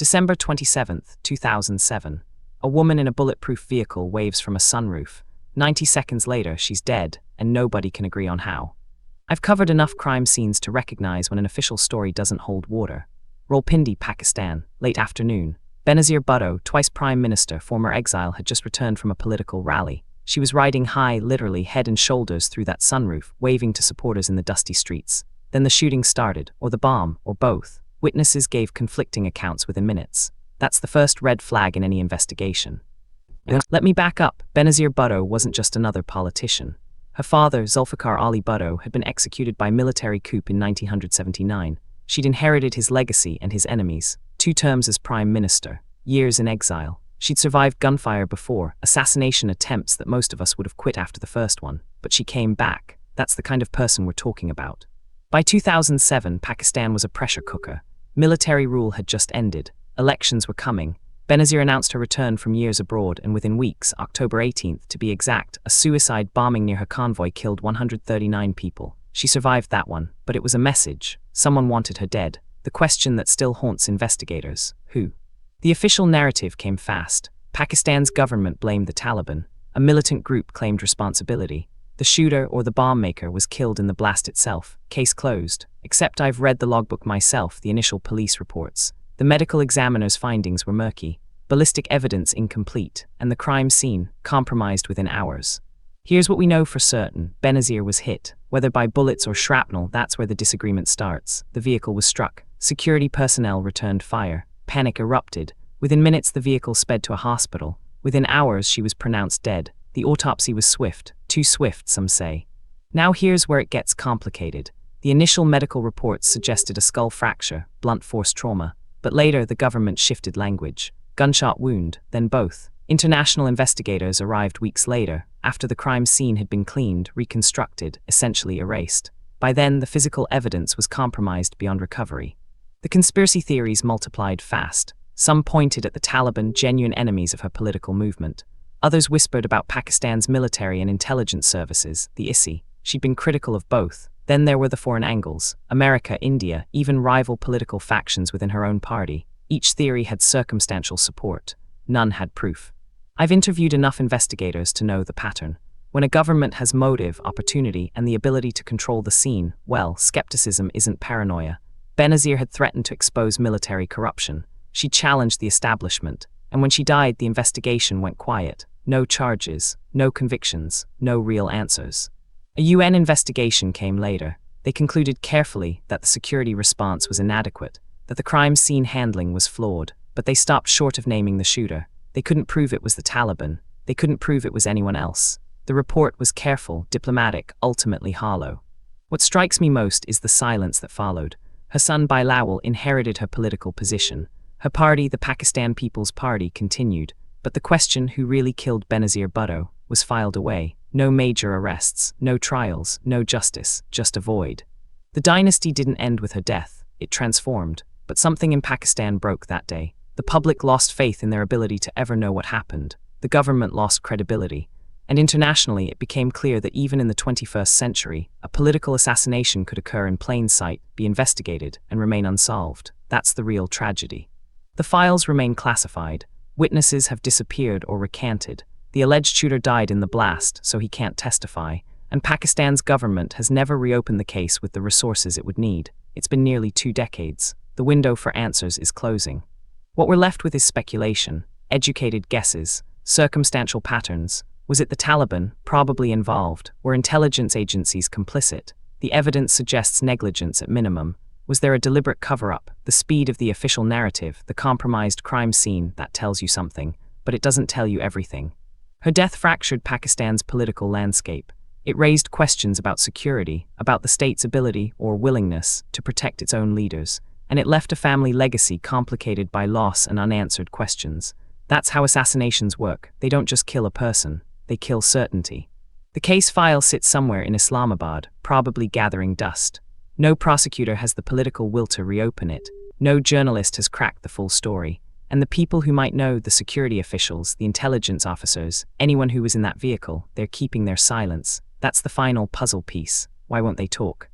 December 27, 2007. A woman in a bulletproof vehicle waves from a sunroof. 90 seconds later, she's dead, and nobody can agree on how. I've covered enough crime scenes to recognize when an official story doesn't hold water. Rawalpindi, Pakistan, late afternoon. Benazir Bhutto, twice Prime Minister, former exile, had just returned from a political rally. She was riding high, literally head and shoulders through that sunroof, waving to supporters in the dusty streets. Then the shooting started, or the bomb, or both. Witnesses gave conflicting accounts within minutes. That's the first red flag in any investigation. Let me back up. Benazir Bhutto wasn't just another politician. Her father, Zulfikar Ali Bhutto, had been executed by military coup in 1979. She'd inherited his legacy and his enemies. 2 terms as prime minister, years in exile. She'd survived gunfire before, assassination attempts that most of us would have quit after the first one. But she came back. That's the kind of person we're talking about. By 2007, Pakistan was a pressure cooker. Military rule had just ended. Elections were coming. Benazir announced her return from years abroad, and within weeks, October 18th to be exact, a suicide bombing near her convoy killed 139 people. She survived that one, but it was a message. Someone wanted her dead. The question that still haunts investigators: who? The official narrative came fast. Pakistan's government blamed the Taliban. A militant group claimed responsibility. The shooter or the bomb maker was killed in the blast itself. Case closed. Except I've read the logbook myself, the initial police reports. The medical examiner's findings were murky, ballistic evidence incomplete, and the crime scene compromised within hours. Here's what we know for certain. Benazir was hit. Whether by bullets or shrapnel, that's where the disagreement starts. The vehicle was struck. Security personnel returned fire. Panic erupted. Within minutes, the vehicle sped to a hospital. Within hours, she was pronounced dead. The autopsy was swift. Too swift, some say. Now here's where it gets complicated. The initial medical reports suggested a skull fracture, blunt force trauma. But later, the government shifted language. Gunshot wound, then both. International investigators arrived weeks later, after the crime scene had been cleaned, reconstructed, essentially erased. By then, the physical evidence was compromised beyond recovery. The conspiracy theories multiplied fast. Some pointed at the Taliban, genuine enemies of her political movement. Others whispered about Pakistan's military and intelligence services, the ISI. She'd been critical of both. Then there were the foreign angles: America, India, even rival political factions within her own party. Each theory had circumstantial support. None had proof. I've interviewed enough investigators to know the pattern. When a government has motive, opportunity, and the ability to control the scene, well, skepticism isn't paranoia. Benazir had threatened to expose military corruption. She challenged the establishment, and when she died, the investigation went quiet. No charges, no convictions, no real answers. A UN investigation came later. They concluded carefully that the security response was inadequate, that the crime scene handling was flawed, but they stopped short of naming the shooter. They couldn't prove it was the Taliban. They couldn't prove it was anyone else. The report was careful, diplomatic, ultimately hollow. What strikes me most is the silence that followed. Her son Bilawal inherited her political position. Her party, the Pakistan People's Party, continued. But the question, who really killed Benazir Bhutto, was filed away. No major arrests, no trials, no justice, just a void. The dynasty didn't end with her death. It transformed. But something in Pakistan broke that day. The public lost faith in their ability to ever know what happened. The government lost credibility. And internationally, it became clear that even in the 21st century, a political assassination could occur in plain sight, be investigated, and remain unsolved. That's the real tragedy. The files remain classified. Witnesses have disappeared or recanted. The alleged shooter died in the blast, so he can't testify. And Pakistan's government has never reopened the case with the resources it would need. It's been nearly 2 decades. The window for answers is closing. What we're left with is speculation, educated guesses, circumstantial patterns. Was it the Taliban, probably involved? Were intelligence agencies complicit? The evidence suggests negligence at minimum. Was there a deliberate cover-up? The speed of the official narrative, the compromised crime scene, that tells you something, but it doesn't tell you everything. Her death fractured Pakistan's political landscape. It raised questions about security, about the state's ability or willingness to protect its own leaders, and it left a family legacy complicated by loss and unanswered questions. That's how assassinations work. They don't just kill a person, they kill certainty. The case file sits somewhere in Islamabad, probably gathering dust. No prosecutor has the political will to reopen it. No journalist has cracked the full story. And the people who might know, the security officials, the intelligence officers, anyone who was in that vehicle, they're keeping their silence. That's the final puzzle piece. Why won't they talk?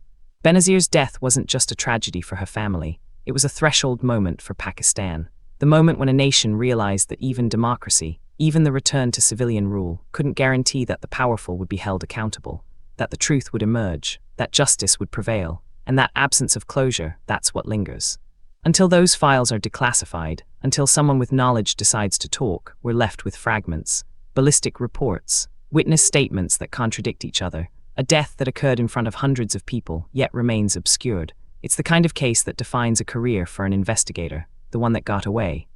Benazir's death wasn't just a tragedy for her family. It was a threshold moment for Pakistan. The moment when a nation realized that even democracy, even the return to civilian rule, couldn't guarantee that the powerful would be held accountable, that the truth would emerge, that justice would prevail, and that absence of closure, that's what lingers. Until those files are declassified, until someone with knowledge decides to talk, we're left with fragments, ballistic reports, witness statements that contradict each other, a death that occurred in front of hundreds of people, yet remains obscured. It's the kind of case that defines a career for an investigator, the one that got away.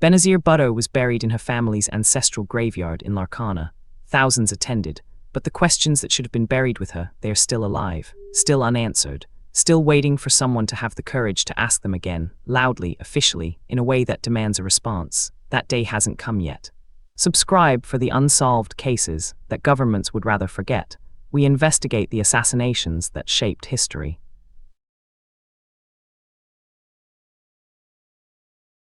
Benazir Bhutto was buried in her family's ancestral graveyard in Larkana. Thousands attended, but the questions that should have been buried with her, they are still alive, still unanswered, still waiting for someone to have the courage to ask them again, loudly, officially, in a way that demands a response. That day hasn't come yet. Subscribe for the unsolved cases that governments would rather forget. We investigate the assassinations that shaped history.